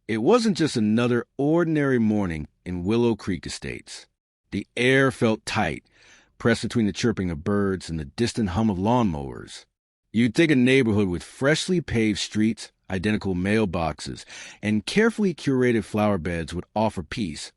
It wasn't just another ordinary morning in Willow Creek Estates. The air felt tight, pressed between the chirping of birds and the distant hum of lawnmowers. You'd think a neighborhood with freshly paved streets, identical mailboxes, and carefully curated flower beds would offer peace.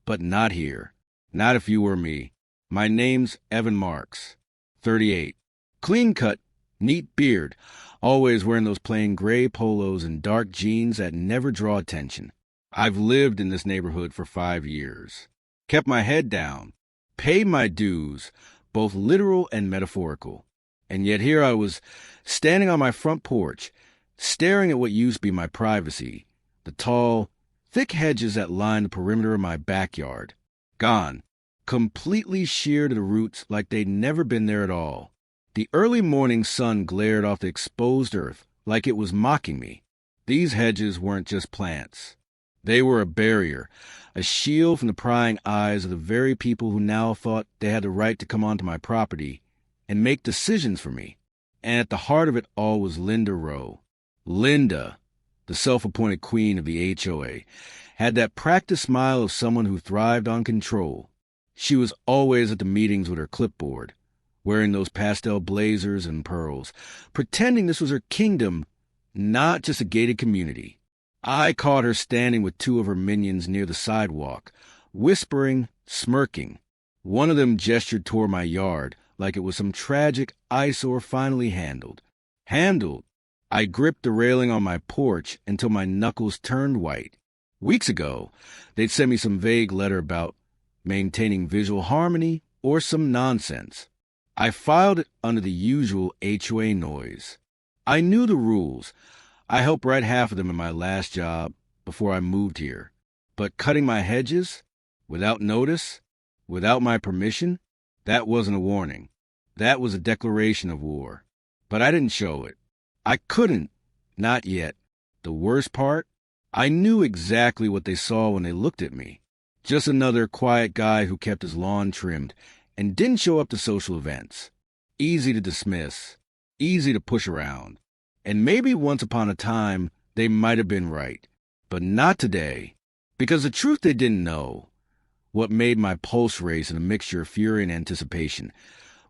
But not here. Not if you were me. My name's Evan Marks, 38. Clean-cut, neat beard, always wearing those plain gray polos and dark jeans that never draw attention. I've lived in this neighborhood for 5 years. Kept my head down. Paid my dues, both literal and metaphorical. And yet here I was, standing on my front porch, staring at what used to be my privacy, the tall, thick hedges that lined the perimeter of my backyard. Gone. Completely sheared to the roots like they'd never been there at all. The early morning sun glared off the exposed earth like it was mocking me. These hedges weren't just plants. They were a barrier, a shield from the prying eyes of the very people who now thought they had the right to come onto my property and make decisions for me. And at the heart of it all was Linda Rowe. Linda, the self-appointed queen of the HOA, had that practiced smile of someone who thrived on control. She was always at the meetings with her clipboard, wearing those pastel blazers and pearls, pretending this was her kingdom, not just a gated community. I caught her standing with 2 of her minions near the sidewalk, whispering, smirking. One of them gestured toward my yard like it was some tragic eyesore finally handled. Handled? I gripped the railing on my porch until my knuckles turned white. Weeks ago, they'd sent me some vague letter about maintaining visual harmony or some nonsense. I filed it under the usual HOA noise. I knew the rules. I helped write half of them in my last job before I moved here. But cutting my hedges, without notice, without my permission, that wasn't a warning. That was a declaration of war. But I didn't show it. I couldn't. Not yet. The worst part? I knew exactly what they saw when they looked at me. Just another quiet guy who kept his lawn trimmed and didn't show up to social events. Easy to dismiss. Easy to push around. And maybe once upon a time, they might have been right. But not today. Because the truth they didn't know, what made my pulse race in a mixture of fury and anticipation,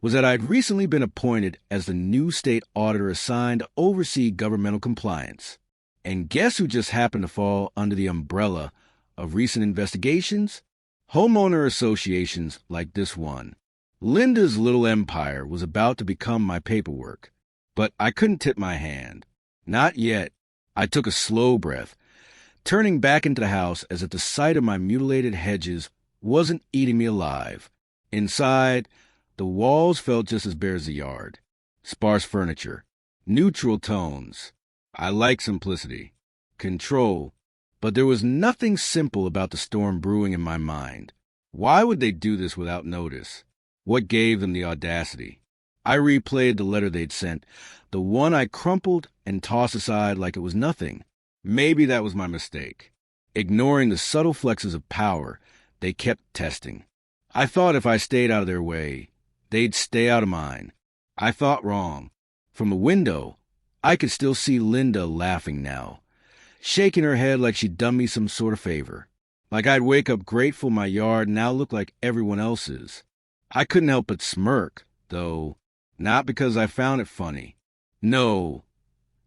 was that I'd recently been appointed as the new state auditor assigned to oversee governmental compliance. And guess who just happened to fall under the umbrella of recent investigations? Homeowner associations like this one. Linda's little empire was about to become my paperwork. But I couldn't tip my hand. Not yet. I took a slow breath, turning back into the house as if the sight of my mutilated hedges wasn't eating me alive. Inside, the walls felt just as bare as the yard. Sparse furniture. Neutral tones. I like simplicity. Control. But there was nothing simple about the storm brewing in my mind. Why would they do this without notice? What gave them the audacity? I replayed the letter they'd sent, the one I crumpled and tossed aside like it was nothing. Maybe that was my mistake. Ignoring the subtle flexes of power they kept testing. I thought if I stayed out of their way, they'd stay out of mine. I thought wrong. From a window, I could still see Linda laughing now, shaking her head like she'd done me some sort of favor. Like I'd wake up grateful my yard now looked like everyone else's. I couldn't help but smirk, though. Not because I found it funny. No.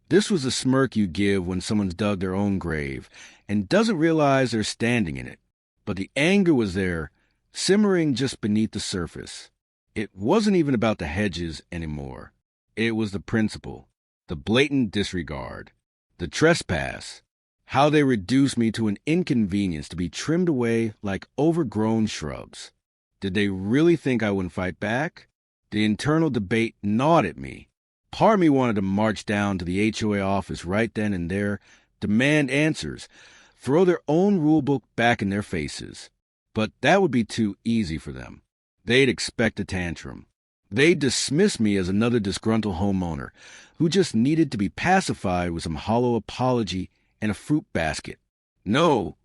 This was the smirk you give when someone's dug their own grave and doesn't realize they're standing in it. But the anger was there, simmering just beneath the surface. It wasn't even about the hedges anymore. It was the principle, the blatant disregard, the trespass, how they reduced me to an inconvenience to be trimmed away like overgrown shrubs. Did they really think I wouldn't fight back? The internal debate gnawed at me. Part of me wanted to march down to the HOA office right then and there, demand answers, throw their own rulebook back in their faces. But that would be too easy for them. They'd expect a tantrum. They'd dismiss me as another disgruntled homeowner who just needed to be pacified with some hollow apology and a fruit basket. No,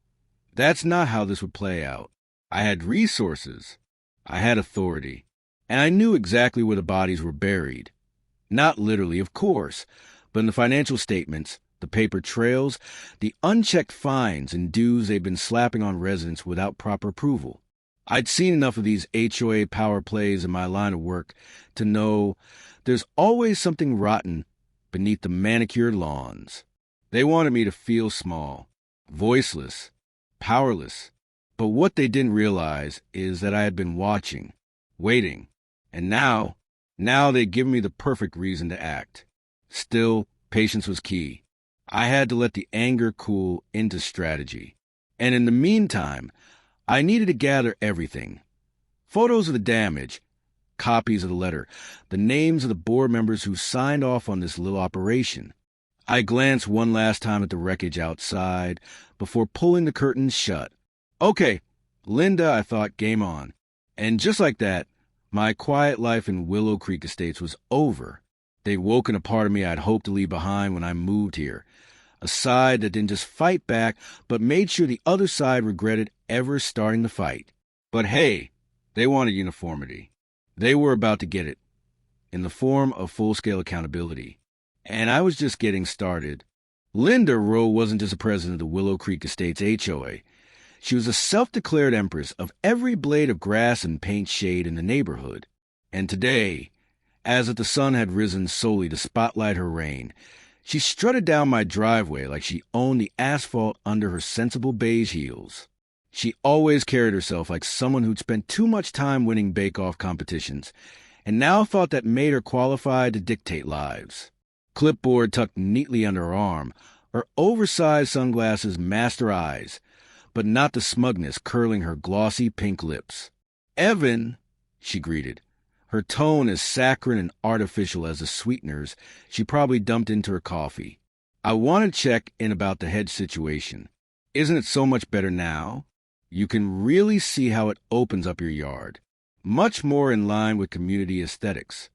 that's not how this would play out. I had resources. I had authority. And I knew exactly where the bodies were buried. Not literally, of course, but in the financial statements, The paper trails, the unchecked fines and dues they've been slapping on residents without proper approval. I'd seen enough of these HOA power plays in my line of work to know there's always something rotten beneath the manicured lawns. They wanted me to feel small, voiceless, powerless. But what they didn't realize is that I had been watching, waiting, and now they'd given me the perfect reason to act. Still, patience was key. I had to let the anger cool into strategy. And in the meantime, I needed to gather everything. Photos of the damage, copies of the letter, the names of the board members who signed off on this little operation. I glanced one last time at the wreckage outside before pulling the curtains shut. Okay, Linda, I thought, game on. And just like that, my quiet life in Willow Creek Estates was over. They'd woken a part of me I'd hoped to leave behind when I moved here. A side that didn't just fight back, but made sure the other side regretted ever starting the fight. But hey, they wanted uniformity. They were about to get it, in the form of full-scale accountability. And I was just getting started. Linda Rowe wasn't just the president of the Willow Creek Estates HOA. She was a self-declared empress of every blade of grass and paint shade in the neighborhood. And today, as if the sun had risen solely to spotlight her reign, she strutted down my driveway like she owned the asphalt under her sensible beige heels. She always carried herself like someone who'd spent too much time winning bake-off competitions, and now thought that made her qualified to dictate lives. Clipboard tucked neatly under her arm, her oversized sunglasses masked her eyes, but not the smugness curling her glossy pink lips. "Evan," she greeted, her tone as saccharine and artificial as the sweeteners she probably dumped into her coffee. "I want to check in about the hedge situation. Isn't it so much better now? You can really see how it opens up your yard. Much more in line with community aesthetics."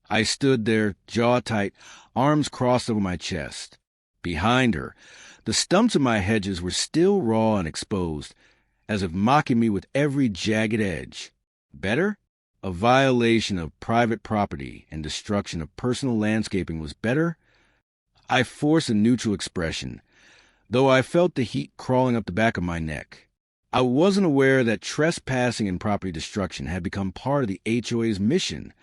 I stood there, jaw tight, arms crossed over my chest. Behind her, the stumps of my hedges were still raw and exposed, as if mocking me with every jagged edge. Better? A violation of private property and destruction of personal landscaping was better? I forced a neutral expression, though I felt the heat crawling up the back of my neck. I wasn't aware that trespassing and property destruction had become part of the HOA's mission.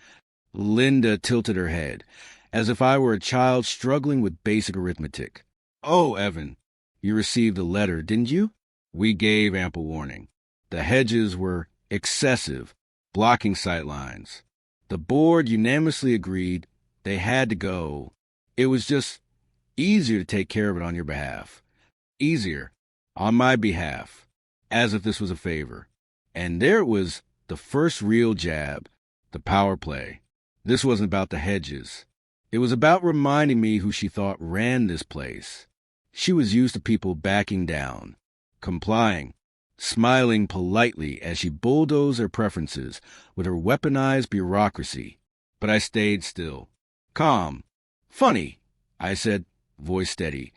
Linda tilted her head, as if I were a child struggling with basic arithmetic. "Oh, Evan, you received a letter, didn't you?" We gave ample warning. The hedges were excessive, blocking sightlines. The board unanimously agreed they had to go. It was just easier to take care of it on your behalf. Easier, on my behalf, as if this was a favor. And there it was, the first real jab, the power play. This wasn't about the hedges. It was about reminding me who she thought ran this place. She was used to people backing down, complying, smiling politely as she bulldozed their preferences with her weaponized bureaucracy. But I stayed still, calm. "Funny," I said, voice steady.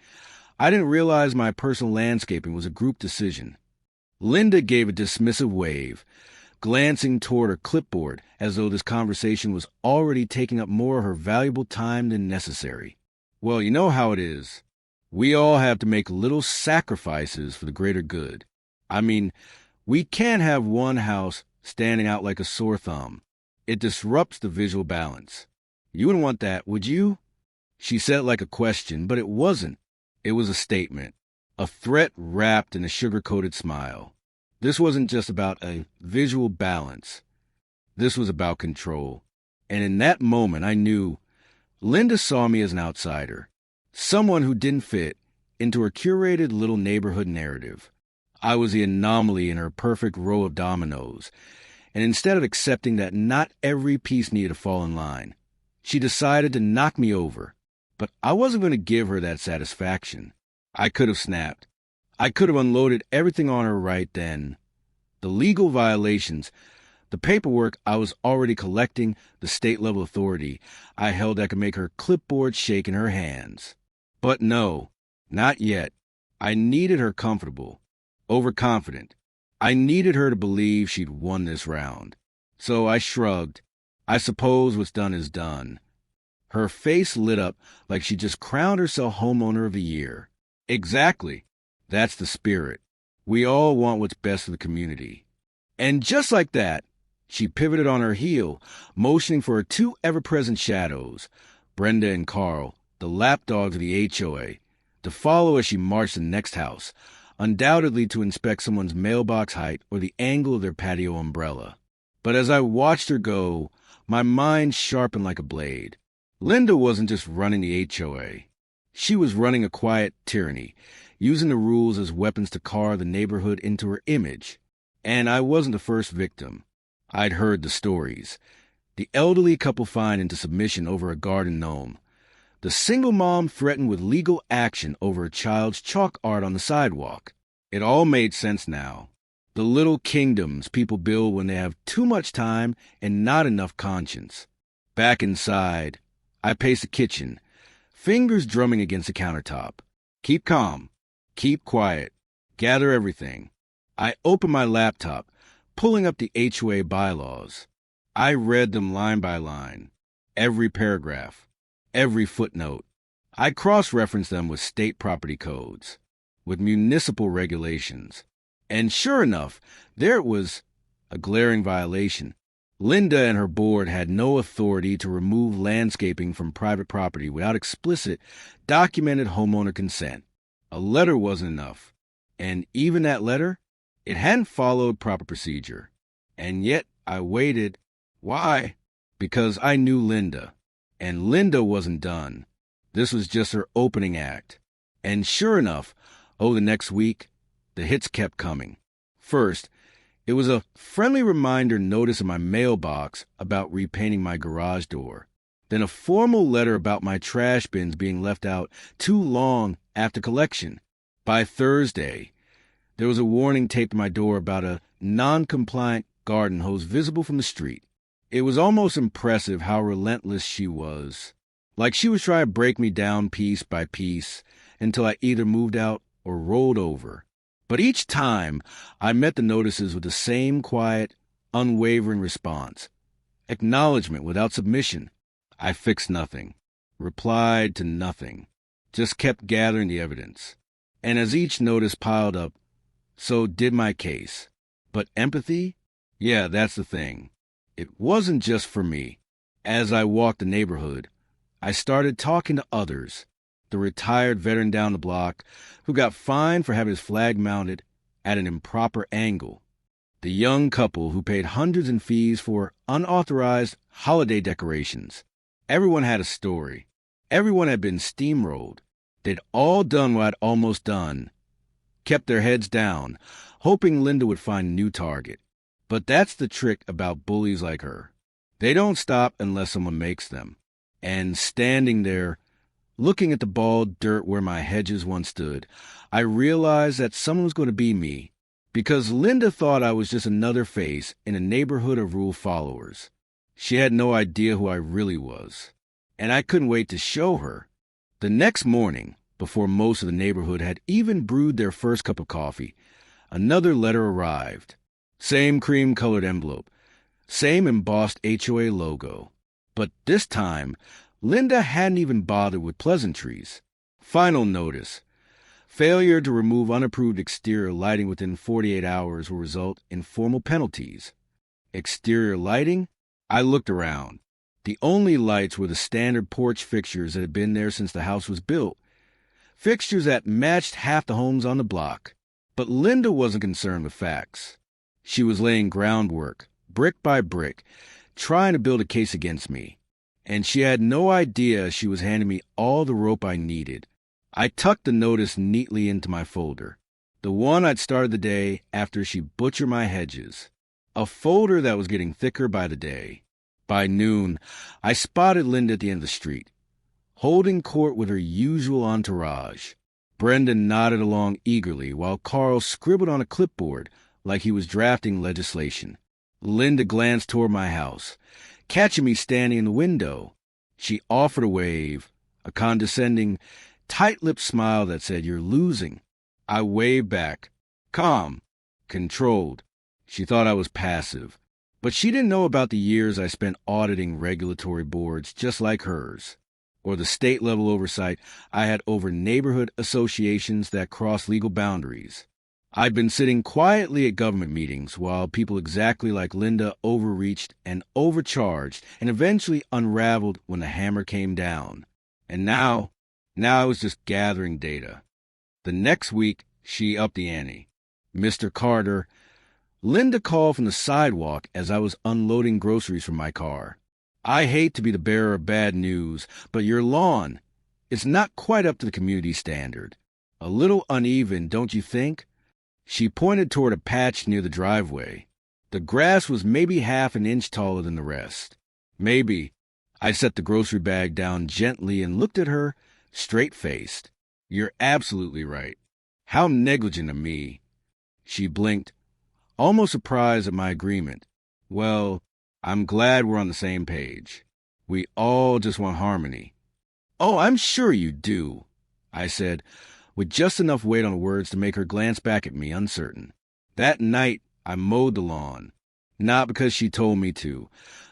I didn't realize my personal landscaping was a group decision. Linda gave a dismissive wave, glancing toward her clipboard as though this conversation was already taking up more of her valuable time than necessary. "Well, you know how it is. We all have to make little sacrifices for the greater good. I mean, we can't have one house standing out like a sore thumb. It disrupts the visual balance. You wouldn't want that, would you?" She said it like a question, but it wasn't. It was a statement, a threat wrapped in a sugar-coated smile. This wasn't just about a visual balance. This was about control. And in that moment, I knew Linda saw me as an outsider, someone who didn't fit into her curated little neighborhood narrative. I was the anomaly in her perfect row of dominoes, and instead of accepting that not every piece needed to fall in line, she decided to knock me over. But I wasn't going to give her that satisfaction. I could have snapped. I could have unloaded everything on her right then. The legal violations, the paperwork I was already collecting, the state-level authority I held that could make her clipboard shake in her hands. But no, not yet. I needed her comfortable, overconfident. I needed her to believe she'd won this round. So I shrugged. I suppose what's done is done. Her face lit up like she just crowned herself homeowner of the year. Exactly. That's the spirit. We all want what's best for the community. And just like that, she pivoted on her heel, motioning for her two ever-present shadows, Brenda and Carl, the lapdogs of the HOA, to follow as she marched to the next house, undoubtedly to inspect someone's mailbox height or the angle of their patio umbrella. But as I watched her go, my mind sharpened like a blade. Linda wasn't just running the HOA. She was running a quiet tyranny, using the rules as weapons to carve the neighborhood into her image. And I wasn't the first victim. I'd heard the stories. The elderly couple fined into submission over a garden gnome. The single mom threatened with legal action over a child's chalk art on the sidewalk. It all made sense now. The little kingdoms people build when they have too much time and not enough conscience. Back inside, I paced the kitchen, fingers drumming against the countertop. Keep calm. Keep quiet. Gather everything. I opened my laptop, pulling up the HOA bylaws. I read them line by line, every paragraph, every footnote. I cross-referenced them with state property codes, with municipal regulations. And sure enough, there it was, a glaring violation. Linda and her board had no authority to remove landscaping from private property without explicit, documented homeowner consent. A letter wasn't enough. And even that letter, it hadn't followed proper procedure. And yet I waited. Why? Because I knew Linda. And Linda wasn't done. This was just her opening act. And sure enough, over the next week, the hits kept coming. First, it was a friendly reminder notice in my mailbox about repainting my garage door. Then a formal letter about my trash bins being left out too long after collection. By Thursday, there was a warning taped to my door about a non-compliant garden hose visible from the street. It was almost impressive how relentless she was. Like she was trying to break me down piece by piece until I either moved out or rolled over. But each time, I met the notices with the same quiet, unwavering response. Acknowledgement without submission. I fixed nothing, replied to nothing, just kept gathering the evidence. And as each notice piled up, so did my case. But empathy? Yeah, that's the thing. It wasn't just for me. As I walked the neighborhood, I started talking to others. The retired veteran down the block who got fined for having his flag mounted at an improper angle. The young couple who paid hundreds in fees for unauthorized holiday decorations. Everyone had a story. Everyone had been steamrolled. They'd all done what I'd almost done. Kept their heads down, hoping Linda would find a new target. But that's the trick about bullies like her. They don't stop unless someone makes them. And standing there, looking at the bald dirt where my hedges once stood, I realized that someone was going to be me, because Linda thought I was just another face in a neighborhood of rule followers. She had no idea who I really was, and I couldn't wait to show her. The next morning, before most of the neighborhood had even brewed their first cup of coffee, another letter arrived. Same cream-colored envelope, same embossed HOA logo. But this time, Linda hadn't even bothered with pleasantries. Final notice. Failure to remove unapproved exterior lighting within 48 hours will result in formal penalties. Exterior lighting? I looked around. The only lights were the standard porch fixtures that had been there since the house was built. Fixtures that matched half the homes on the block. But Linda wasn't concerned with facts. She was laying groundwork, brick by brick, trying to build a case against me. And she had no idea she was handing me all the rope I needed. I tucked the notice neatly into my folder, the one I'd started the day after she butchered my hedges, a folder that was getting thicker by the day. By noon, I spotted Linda at the end of the street, holding court with her usual entourage. Brendan nodded along eagerly while Carl scribbled on a clipboard like he was drafting legislation. Linda glanced toward my house, catching me standing in the window. She offered a wave, a condescending, tight-lipped smile that said, "You're losing." I waved back, calm, controlled. She thought I was passive, but she didn't know about the years I spent auditing regulatory boards just like hers. or the state-level oversight I had over neighborhood associations that cross legal boundaries. I'd been sitting quietly at government meetings while people exactly like Linda overreached and overcharged and eventually unraveled when the hammer came down. And now I was just gathering data. The next week, she upped the ante. Mr. Carter, Linda called from the sidewalk as I was unloading groceries from my car. I hate to be the bearer of bad news, but your lawn, it's not quite up to the community standard. A little uneven, don't you think? She pointed toward a patch near the driveway. The grass was maybe half an inch taller than the rest. Maybe. I set the grocery bag down gently and looked at her, straight-faced. You're absolutely right. How negligent of me. She blinked, almost surprised at my agreement. Well, I'm glad we're on the same page. We all just want harmony. Oh, I'm sure you do, I said, with just enough weight on the words to make her glance back at me, uncertain. That night, I mowed the lawn, not because she told me to,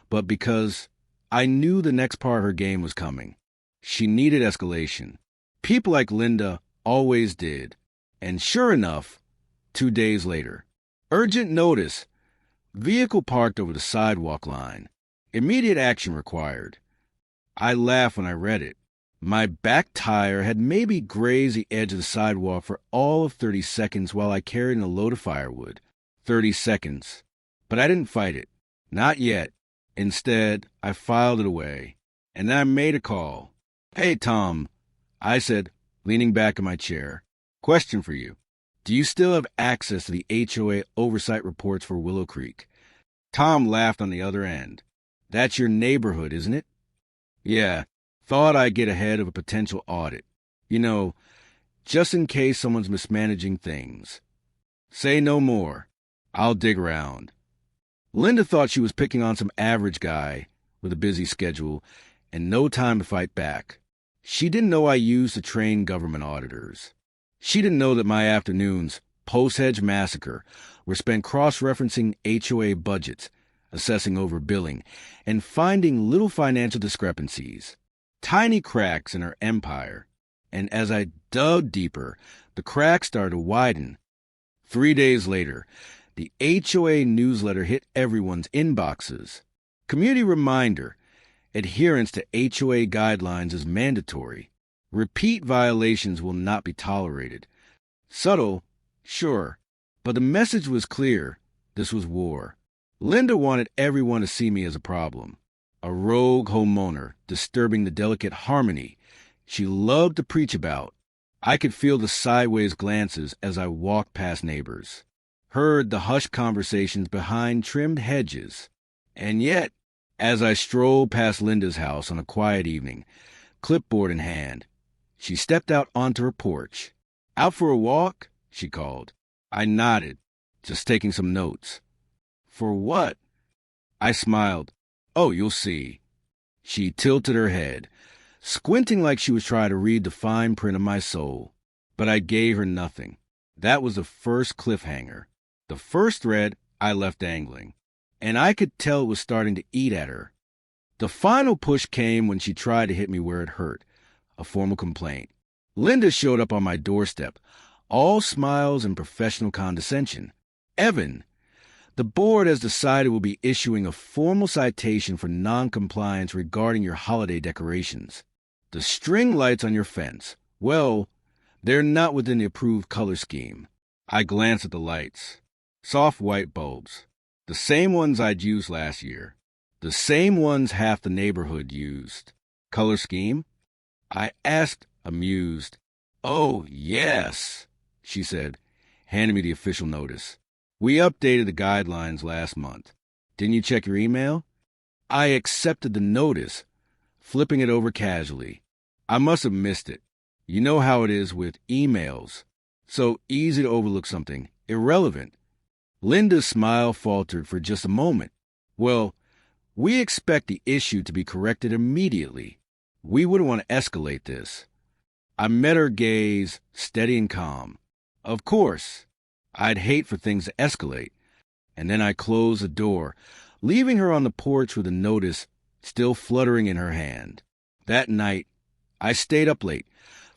but because I knew the next part of her game was coming. She needed escalation. People like Linda always did. And sure enough, 2 days later, urgent notice. Vehicle parked over the sidewalk line. Immediate action required. I laughed when I read it. My back tire had maybe grazed the edge of the sidewalk for all of 30 seconds while I carried in a load of firewood. 30 seconds. But I didn't fight it. Not yet. Instead, I filed it away. And then I made a call. Hey, Tom, I said, leaning back in my chair. Question for you. Do you still have access to the HOA oversight reports for Willow Creek? Tom laughed on the other end. That's your neighborhood, isn't it? Yeah. Thought I'd get ahead of a potential audit. You know, just in case someone's mismanaging things. Say no more. I'll dig around. Linda thought she was picking on some average guy with a busy schedule and no time to fight back. She didn't know I used to train government auditors. She didn't know that my afternoons, post-Hedge massacre, were spent cross-referencing HOA budgets, assessing overbilling, and finding little financial discrepancies. Tiny cracks in her empire, and as I dug deeper, the cracks started to widen. 3 days later, the HOA newsletter hit everyone's inboxes. Community reminder, adherence to HOA guidelines is mandatory. Repeat violations will not be tolerated. Subtle, sure, but the message was clear. This was war. Linda wanted everyone to see me as a problem. A rogue homeowner, disturbing the delicate harmony she loved to preach about. I could feel the sideways glances as I walked past neighbors, heard the hushed conversations behind trimmed hedges. And yet, as I strolled past Linda's house on a quiet evening, clipboard in hand, she stepped out onto her porch. Out for a walk? She called. I nodded, just taking some notes. For what? I smiled. Oh, you'll see. She tilted her head, squinting like she was trying to read the fine print of my soul. But I gave her nothing. That was the first cliffhanger. The first thread I left dangling. And I could tell it was starting to eat at her. The final push came when she tried to hit me where it hurt, a formal complaint. Linda showed up on my doorstep, all smiles and professional condescension. Evan, the board has decided we'll be issuing a formal citation for non-compliance regarding your holiday decorations. The string lights on your fence, well, they're not within the approved color scheme. I glanced at the lights. Soft white bulbs. The same ones I'd used last year. The same ones half the neighborhood used. Color scheme? I asked, amused. Oh, yes, she said, handing me the official notice. We updated the guidelines last month. Didn't you check your email? I accepted the notice, flipping it over casually. I must have missed it. You know how it is with emails. So easy to overlook something irrelevant. Linda's smile faltered for just a moment. Well, we expect the issue to be corrected immediately. We wouldn't want to escalate this. I met her gaze, steady and calm. Of course. I'd hate for things to escalate. And then I closed the door, leaving her on the porch with a notice still fluttering in her hand. That night, I stayed up late,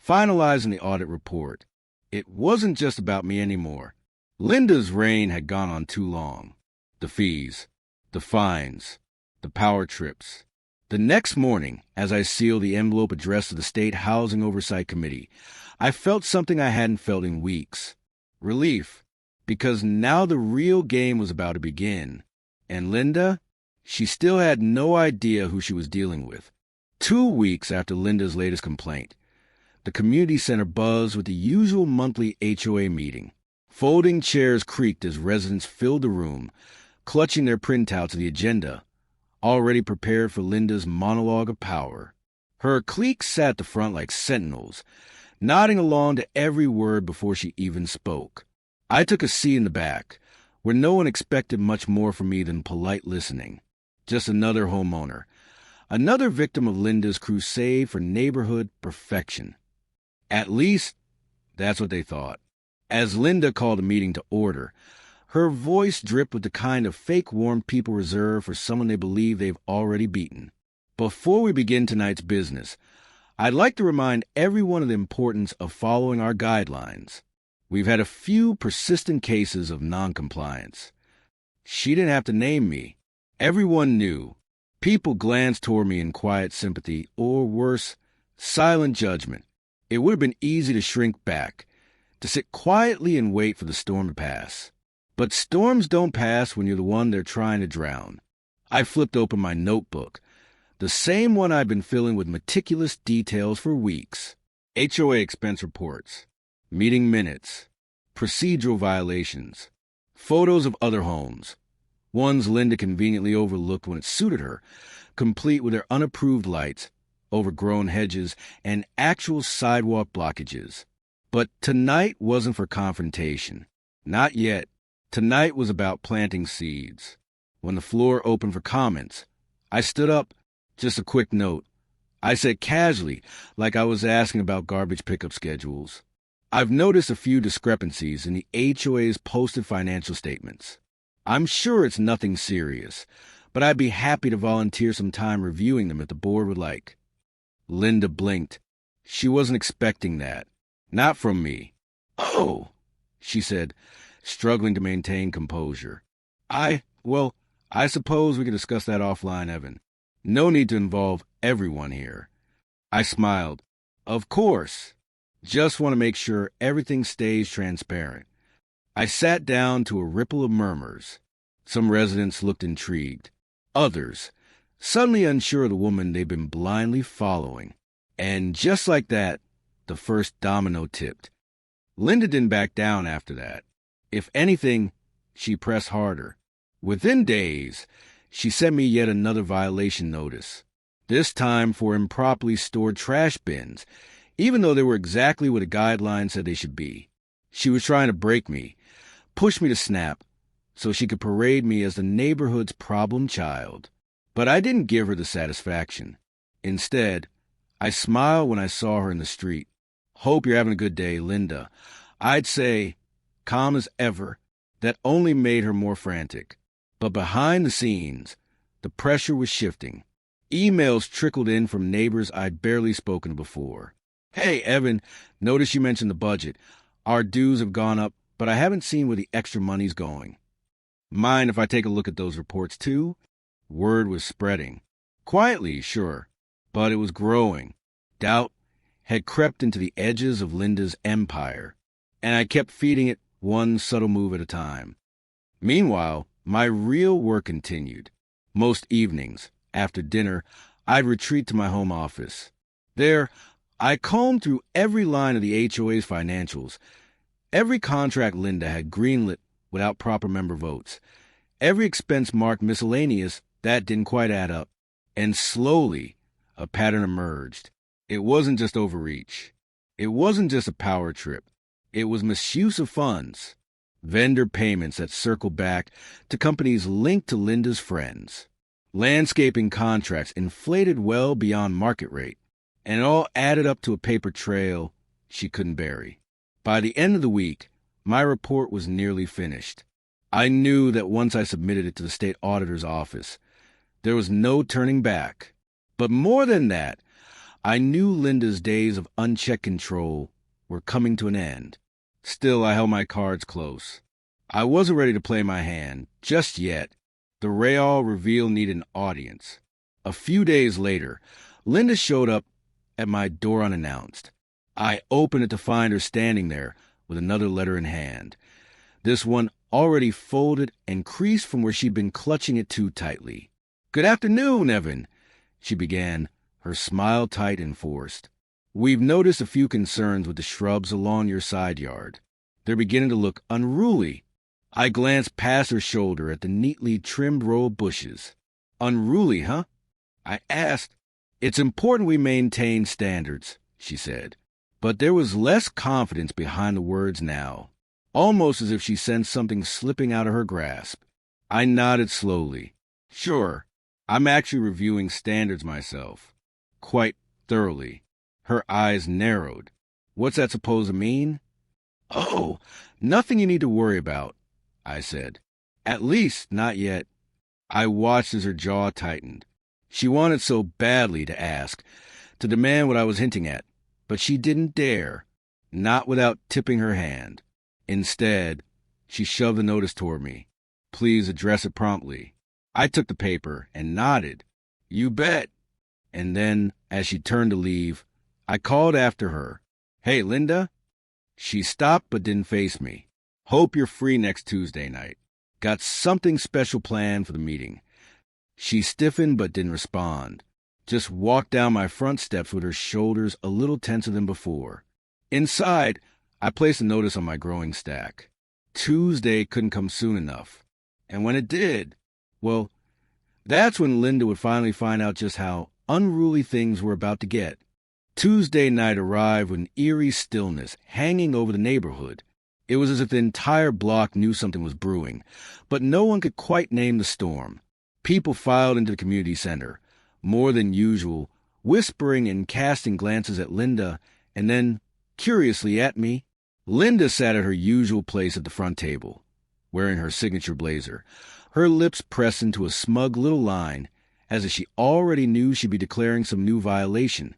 finalizing the audit report. It wasn't just about me anymore. Linda's reign had gone on too long. The fees, the fines, the power trips. The next morning, as I sealed the envelope addressed to the State Housing Oversight Committee, I felt something I hadn't felt in weeks. Relief, because now the real game was about to begin. And Linda? She still had no idea who she was dealing with. 2 weeks after Linda's latest complaint, the community center buzzed with the usual monthly HOA meeting. Folding chairs creaked as residents filled the room, clutching their printouts of the agenda, already prepared for Linda's monologue of power. Her clique sat at the front like sentinels, nodding along to every word before she even spoke. I took a seat in the back, where no one expected much more from me than polite listening. Just another homeowner, another victim of Linda's crusade for neighborhood perfection. At least, that's what they thought. As Linda called the meeting to order, her voice dripped with the kind of fake warmth people reserve for someone they believe they've already beaten. Before we begin tonight's business, I'd like to remind everyone of the importance of following our guidelines. We've had a few persistent cases of noncompliance. She didn't have to name me. Everyone knew. People glanced toward me in quiet sympathy, or worse, silent judgment. It would have been easy to shrink back, to sit quietly and wait for the storm to pass. But storms don't pass when you're the one they're trying to drown. I flipped open my notebook, the same one I'd been filling with meticulous details for weeks. HOA expense reports, meeting minutes, procedural violations, photos of other homes, ones Linda conveniently overlooked when it suited her, complete with their unapproved lights, overgrown hedges, and actual sidewalk blockages. But tonight wasn't for confrontation. Not yet. Tonight was about planting seeds. When the floor opened for comments, I stood up. Just a quick note. I said casually, like I was asking about garbage pickup schedules. I've noticed a few discrepancies in the HOA's posted financial statements. I'm sure it's nothing serious, but I'd be happy to volunteer some time reviewing them if the board would like. Linda blinked. She wasn't expecting that. Not from me. Oh, she said, struggling to maintain composure. I suppose we could discuss that offline, Evan. No need to involve everyone here. I smiled. Of course. Just want to make sure everything stays transparent. I sat down to a ripple of murmurs. Some residents looked intrigued. Others, suddenly unsure of the woman they'd been blindly following. And just like that, the first domino tipped. Linda didn't back down after that. If anything, she pressed harder. Within days, she sent me yet another violation notice, this time for improperly stored trash bins, even though they were exactly what the guidelines said they should be. She was trying to break me, push me to snap, so she could parade me as the neighborhood's problem child. But I didn't give her the satisfaction. Instead, I smiled when I saw her in the street. Hope you're having a good day, Linda. I'd say, calm as ever, that only made her more frantic. But behind the scenes, the pressure was shifting. Emails trickled in from neighbors I'd barely spoken to before. Hey, Evan, notice you mentioned the budget. Our dues have gone up, but I haven't seen where the extra money's going. Mind if I take a look at those reports too? Word was spreading. Quietly, sure, but it was growing. Doubt had crept into the edges of Linda's empire, and I kept feeding it one subtle move at a time. Meanwhile, my real work continued. Most evenings, after dinner, I'd retreat to my home office. There, I combed through every line of the HOA's financials, every contract Linda had greenlit without proper member votes, every expense marked miscellaneous that didn't quite add up, and slowly a pattern emerged. It wasn't just overreach. It wasn't just a power trip. It was misuse of funds. Vendor payments that circled back to companies linked to Linda's friends. Landscaping contracts inflated well beyond market rate. And it all added up to a paper trail she couldn't bury. By the end of the week, my report was nearly finished. I knew that once I submitted it to the state auditor's office, there was no turning back. But more than that, I knew Linda's days of unchecked control were coming to an end. Still, I held my cards close. I wasn't ready to play my hand, just yet. The Real reveal needed an audience. A few days later, Linda showed up at my door unannounced. I opened it to find her standing there with another letter in hand. This one already folded and creased from where she'd been clutching it too tightly. "Good afternoon, Evan," she began, her smile tight and forced. "We've noticed a few concerns with the shrubs along your side yard. They're beginning to look unruly." I glanced past her shoulder at the neatly trimmed row of bushes. "Unruly, huh?" I asked. "It's important we maintain standards," she said. But there was less confidence behind the words now, almost as if she sensed something slipping out of her grasp. I nodded slowly. "Sure, I'm actually reviewing standards myself. Quite thoroughly." Her eyes narrowed. "What's that supposed to mean?" "Oh, nothing you need to worry about," I said. "At least, not yet." I watched as her jaw tightened. She wanted so badly to ask, to demand what I was hinting at, but she didn't dare, not without tipping her hand. Instead, she shoved the notice toward me. "Please address it promptly." I took the paper and nodded. "You bet." And then, as she turned to leave, I called after her. "Hey, Linda?" She stopped but didn't face me. "Hope you're free next Tuesday night. Got something special planned for the meeting." She stiffened but didn't respond. Just walked down my front steps with her shoulders a little tenser than before. Inside, I placed a notice on my growing stack. Tuesday couldn't come soon enough. And when it did, well, that's when Linda would finally find out just how unruly things were about to get. Tuesday night arrived with an eerie stillness hanging over the neighborhood. It was as if the entire block knew something was brewing, but no one could quite name the storm. People filed into the community center, more than usual, whispering and casting glances at Linda, and then, curiously, at me. Linda sat at her usual place at the front table, wearing her signature blazer, her lips pressed into a smug little line, as if she already knew she'd be declaring some new violation,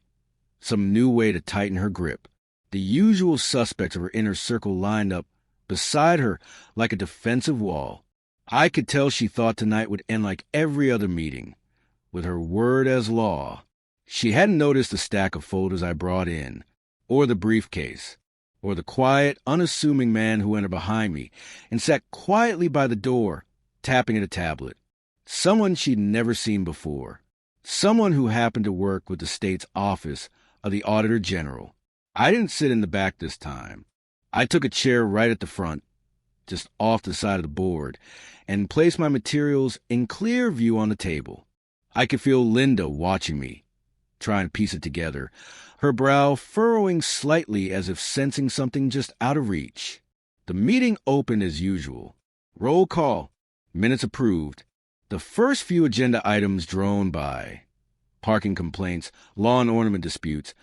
some new way to tighten her grip. The usual suspects of her inner circle lined up beside her like a defensive wall. I could tell she thought tonight would end like every other meeting, with her word as law. She hadn't noticed the stack of folders I brought in, or the briefcase, or the quiet, unassuming man who entered behind me and sat quietly by the door, tapping at a tablet. Someone she'd never seen before. Someone who happened to work with the state's office of the Auditor General. I didn't sit in the back this time. I took a chair right at the front, just off the side of the board, and placed my materials in clear view on the table. I could feel Linda watching me, trying to piece it together, her brow furrowing slightly as if sensing something just out of reach. The meeting opened as usual. Roll call. Minutes approved. The first few agenda items droned by. Parking complaints, lawn ornament disputes,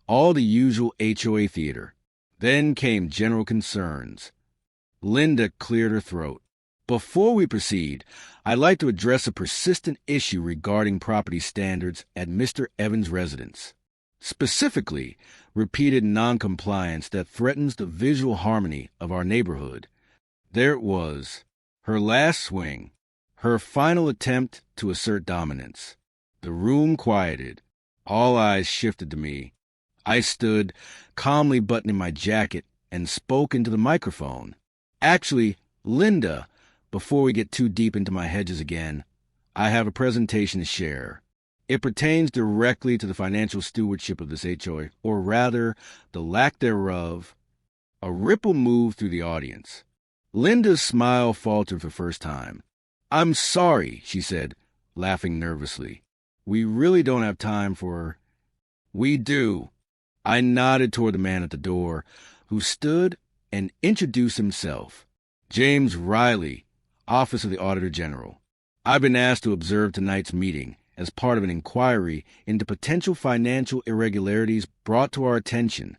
all the usual HOA theater. Then came general concerns. Linda cleared her throat. "Before we proceed, I'd like to address a persistent issue regarding property standards at Mr. Evans' residence. Specifically, repeated noncompliance that threatens the visual harmony of our neighborhood." There it was, her last swing, her final attempt to assert dominance. The room quieted. All eyes shifted to me. I stood, calmly buttoning my jacket, and spoke into the microphone. "Actually, Linda, before we get too deep into my hedges again, I have a presentation to share. It pertains directly to the financial stewardship of this HOA, or rather, the lack thereof." A ripple moved through the audience. Linda's smile faltered for the first time. "I'm sorry," she said, laughing nervously. "We really don't have time for—" "We do." I nodded toward the man at the door, who stood and introduced himself. "James Riley, Office of the Auditor General. I've been asked to observe tonight's meeting as part of an inquiry into potential financial irregularities brought to our attention."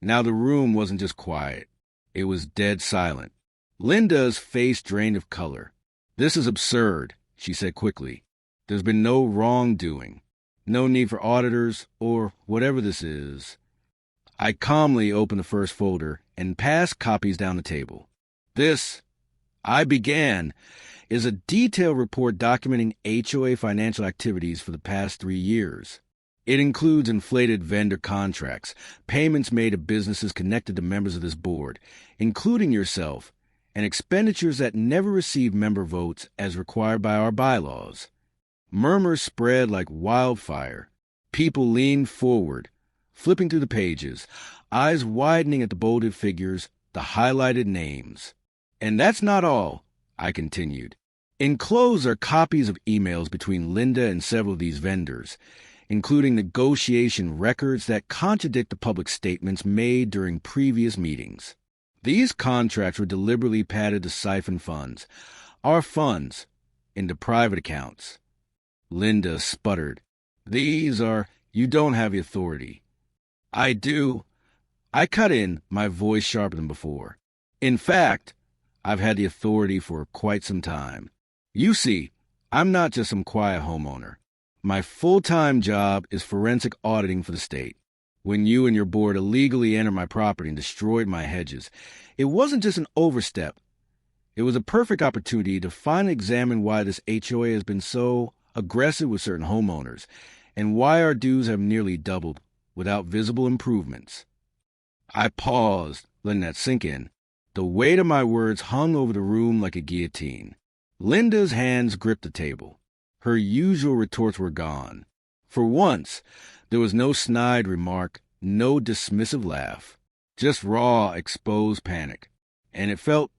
Now the room wasn't just quiet. It was dead silent. Linda's face drained of color. "This is absurd," she said quickly. "There's been no wrongdoing." No need for auditors or whatever this is. I calmly opened the first folder and passed copies down the table. This, I began, is a detailed report documenting HOA financial activities for the past 3 years. It includes inflated vendor contracts, payments made to businesses connected to members of this board, including yourself, and expenditures that never received member votes as required by our bylaws. Murmurs spread like wildfire. People leaned forward, flipping through the pages, eyes widening at the bolded figures, the highlighted names. And that's not all, I continued. Enclosed are copies of emails between Linda and several of these vendors, including negotiation records that contradict the public statements made during previous meetings. These contracts were deliberately padded to siphon funds, our funds, into private accounts. Linda sputtered. You don't have the authority. I do. I cut in, my voice sharper than before. In fact, I've had the authority for quite some time. You see, I'm not just some quiet homeowner. My full-time job is forensic auditing for the state. When you and your board illegally entered my property and destroyed my hedges, it wasn't just an overstep. It was a perfect opportunity to finally examine why this HOA has been so aggressive with certain homeowners and why our dues have nearly doubled without visible improvements. I paused, letting that sink in. The weight of my words hung over the room like a guillotine. Linda's hands gripped the table. Her usual retorts were gone. For once, there was no snide remark, no dismissive laugh, just raw, exposed panic. And it felt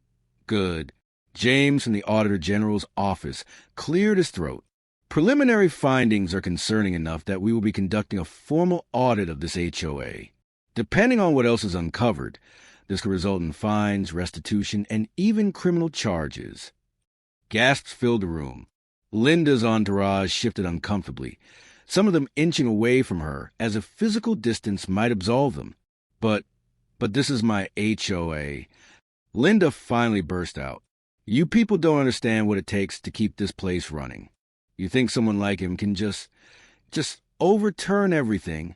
good. James from the Auditor General's office cleared his throat. Preliminary findings are concerning enough that we will be conducting a formal audit of this HOA. Depending on what else is uncovered, this could result in fines, restitution, and even criminal charges. Gasps filled the room. Linda's entourage shifted uncomfortably, some of them inching away from her as if physical distance might absolve them. But this is my HOA. Linda finally burst out. You people don't understand what it takes to keep this place running. You think someone like him can just overturn everything?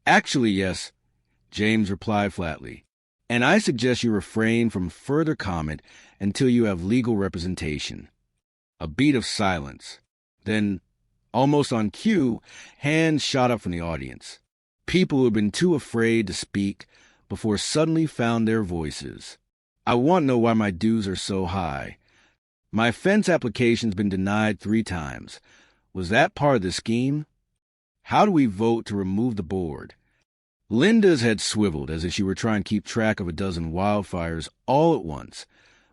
Actually, yes, James replied flatly. And I suggest you refrain from further comment until you have legal representation. A beat of silence. Then, almost on cue, hands shot up from the audience. People who had been too afraid to speak before suddenly found their voices. I want to know why my dues are so high. My fence application's been denied 3 times. Was that part of the scheme? How do we vote to remove the board? Linda's head swiveled as if she were trying to keep track of a dozen wildfires all at once,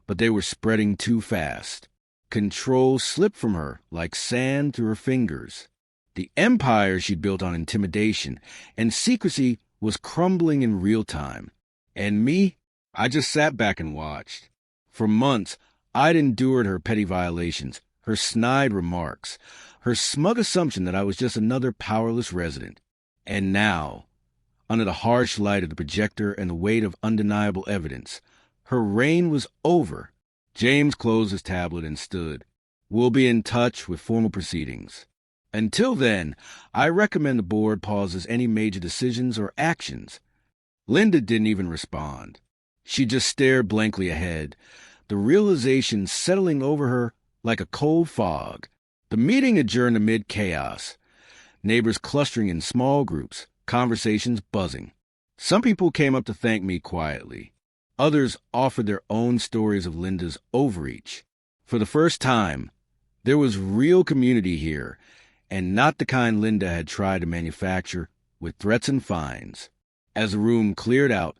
but they were spreading too fast. Control slipped from her like sand through her fingers. The empire she'd built on intimidation and secrecy was crumbling in real time. And me, I just sat back and watched. For months, I'd endured her petty violations, her snide remarks, her smug assumption that I was just another powerless resident. And now, under the harsh light of the projector and the weight of undeniable evidence, her reign was over. James closed his tablet and stood. We'll be in touch with formal proceedings. Until then, I recommend the board pauses any major decisions or actions. Linda didn't even respond. She just stared blankly ahead, the realization settling over her like a cold fog. The meeting adjourned amid chaos, neighbors clustering in small groups, conversations buzzing. Some people came up to thank me quietly. Others offered their own stories of Linda's overreach. For the first time, there was real community here, and not the kind Linda had tried to manufacture with threats and fines. As the room cleared out,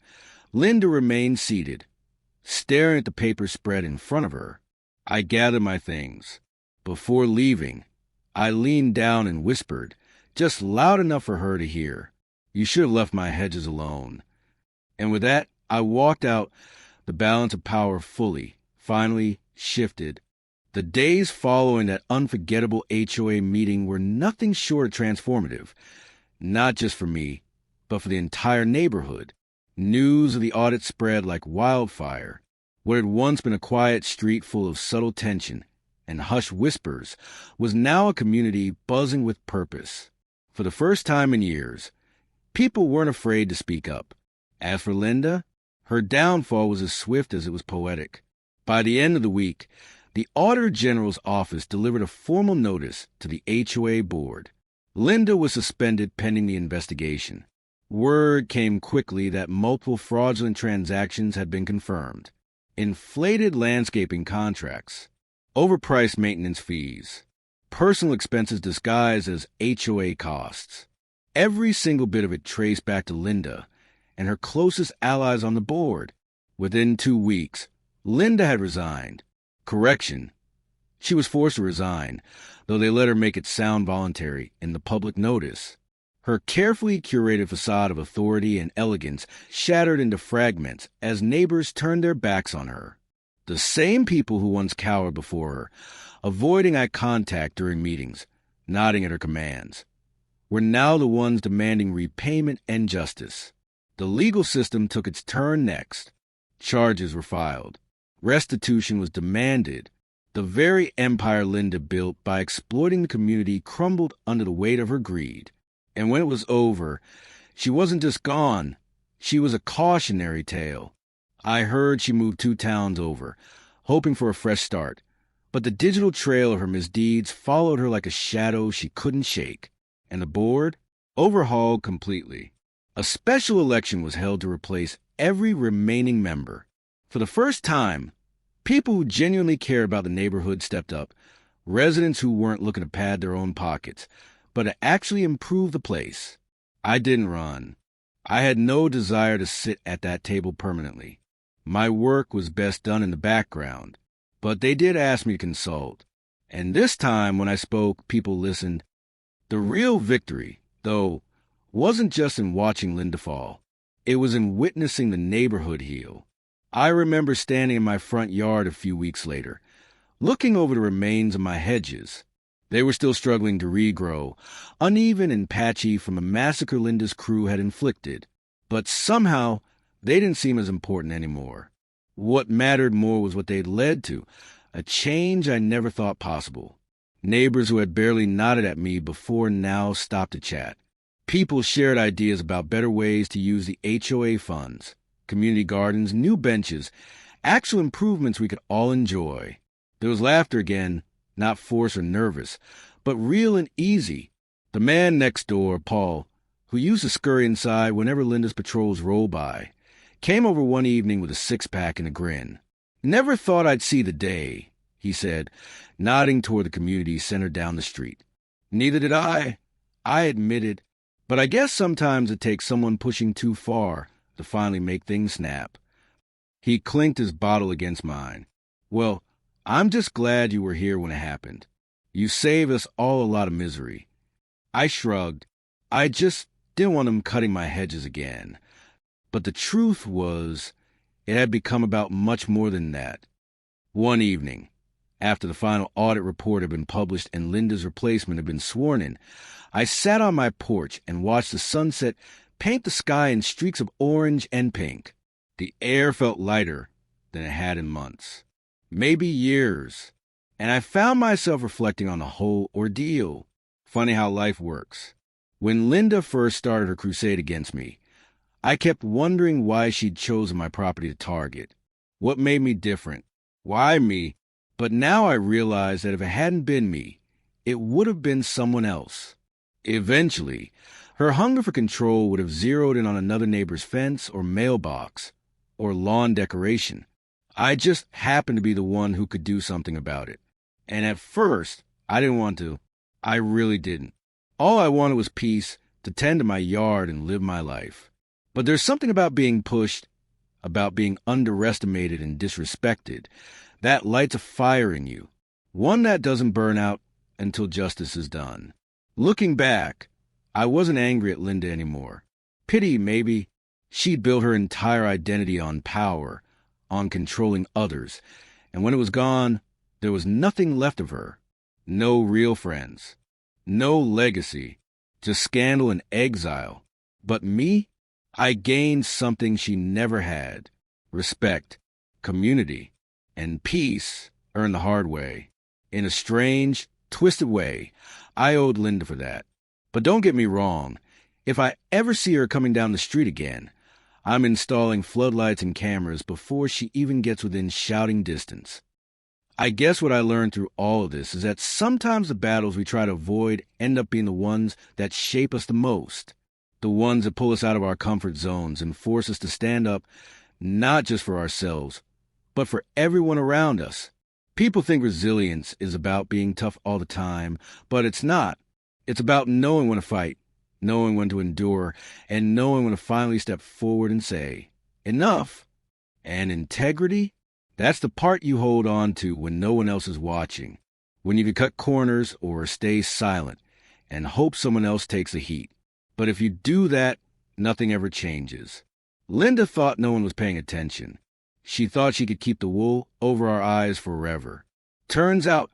Linda remained seated, staring at the paper spread in front of her. I gathered my things. Before leaving, I leaned down and whispered, just loud enough for her to hear, "You should have left my hedges alone." And with that, I walked out, the balance of power finally shifted. The days following that unforgettable HOA meeting were nothing short of transformative, not just for me, but for the entire neighborhood. News of the audit spread like wildfire. What had once been a quiet street full of subtle tension and hushed whispers was now a community buzzing with purpose. For the first time in years, people weren't afraid to speak up. As for Linda, her downfall was as swift as it was poetic. By the end of the week, the Auditor General's office delivered a formal notice to the HOA board. Linda was suspended pending the investigation. Word came quickly that multiple fraudulent transactions had been confirmed. Inflated landscaping contracts, overpriced maintenance fees, personal expenses disguised as HOA costs. Every single bit of it traced back to Linda and her closest allies on the board. Within 2 weeks, Linda had resigned. Correction, she was forced to resign, though they let her make it sound voluntary in the public notice. Her carefully curated facade of authority and elegance shattered into fragments as neighbors turned their backs on her. The same people who once cowered before her, avoiding eye contact during meetings, nodding at her commands, were now the ones demanding repayment and justice. The legal system took its turn next. Charges were filed. Restitution was demanded. The very empire Linda built by exploiting the community crumbled under the weight of her greed. And when it was over, she wasn't just gone. She was a cautionary tale. I heard she moved 2 towns over, hoping for a fresh start. But the digital trail of her misdeeds followed her like a shadow she couldn't shake. And the board? Overhauled completely. A special election was held to replace every remaining member. For the first time, people who genuinely cared about the neighborhood stepped up. Residents who weren't looking to pad their own pockets, but to actually improve the place. I didn't run. I had no desire to sit at that table permanently. My work was best done in the background, but they did ask me to consult. And this time, when I spoke, people listened. The real victory, though, wasn't just in watching Linda fall. It was in witnessing the neighborhood heal. I remember standing in my front yard a few weeks later, looking over the remains of my hedges. They were still struggling to regrow, uneven and patchy from a massacre Linda's crew had inflicted. But somehow, they didn't seem as important anymore. What mattered more was what they'd led to, a change I never thought possible. Neighbors who had barely nodded at me before now stopped to chat. People shared ideas about better ways to use the HOA funds, community gardens, new benches, actual improvements we could all enjoy. There was laughter again, not forced or nervous, but real and easy. The man next door, Paul, who used to scurry inside whenever Linda's patrols rolled by, came over one evening with a 6-pack and a grin. "Never thought I'd see the day," he said, nodding toward the community center down the street. "Neither did I admitted, but I guess sometimes it takes someone pushing too far to finally make things snap." He clinked his bottle against mine. "Well, I'm just glad you were here when it happened. You saved us all a lot of misery." I shrugged. I just didn't want them cutting my hedges again. But the truth was, it had become about much more than that. One evening, after the final audit report had been published and Linda's replacement had been sworn in, I sat on my porch and watched the sunset paint the sky in streaks of orange and pink. The air felt lighter than it had in months. Maybe years, and I found myself reflecting on the whole ordeal. Funny how life works. When Linda first started her crusade against me, I kept wondering why she'd chosen my property to target. What made me different? Why me? But now I realize that if it hadn't been me, it would have been someone else. Eventually, her hunger for control would have zeroed in on another neighbor's fence or mailbox or lawn decoration. I just happened to be the one who could do something about it. And at first, I didn't want to. I really didn't. All I wanted was peace, to tend to my yard and live my life. But there's something about being pushed, about being underestimated and disrespected, that lights a fire in you, one that doesn't burn out until justice is done. Looking back, I wasn't angry at Linda anymore. Pity, maybe. She'd built her entire identity on power, on controlling others, and when it was gone, there was nothing left of her. No real friends. No legacy. Just scandal and exile. But me? I gained something she never had. Respect, community, and peace earned the hard way. In a strange, twisted way, I owed Linda for that. But don't get me wrong. If I ever see her coming down the street again, I'm installing floodlights and cameras before she even gets within shouting distance. I guess what I learned through all of this is that sometimes the battles we try to avoid end up being the ones that shape us the most. The ones that pull us out of our comfort zones and force us to stand up, not just for ourselves, but for everyone around us. People think resilience is about being tough all the time, but it's not. It's about knowing when to fight, knowing when to endure, and knowing when to finally step forward and say, enough. And integrity? That's the part you hold on to when no one else is watching, when you can cut corners or stay silent and hope someone else takes the heat. But if you do that, nothing ever changes. Linda thought no one was paying attention. She thought she could keep the wool over our eyes forever. Turns out,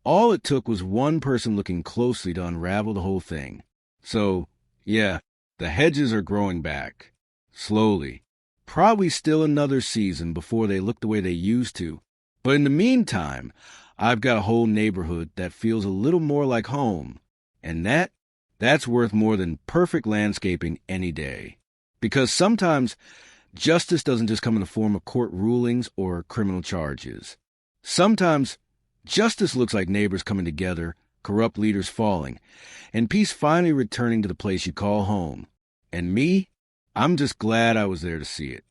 all it took was one person looking closely to unravel the whole thing. So, yeah, the hedges are growing back. Slowly. Probably still another season before they look the way they used to. But in the meantime, I've got a whole neighborhood that feels a little more like home. And that's worth more than perfect landscaping any day. Because sometimes justice doesn't just come in the form of court rulings or criminal charges. Sometimes justice looks like neighbors coming together, corrupt leaders falling, and peace finally returning to the place you call home. And me? I'm just glad I was there to see it.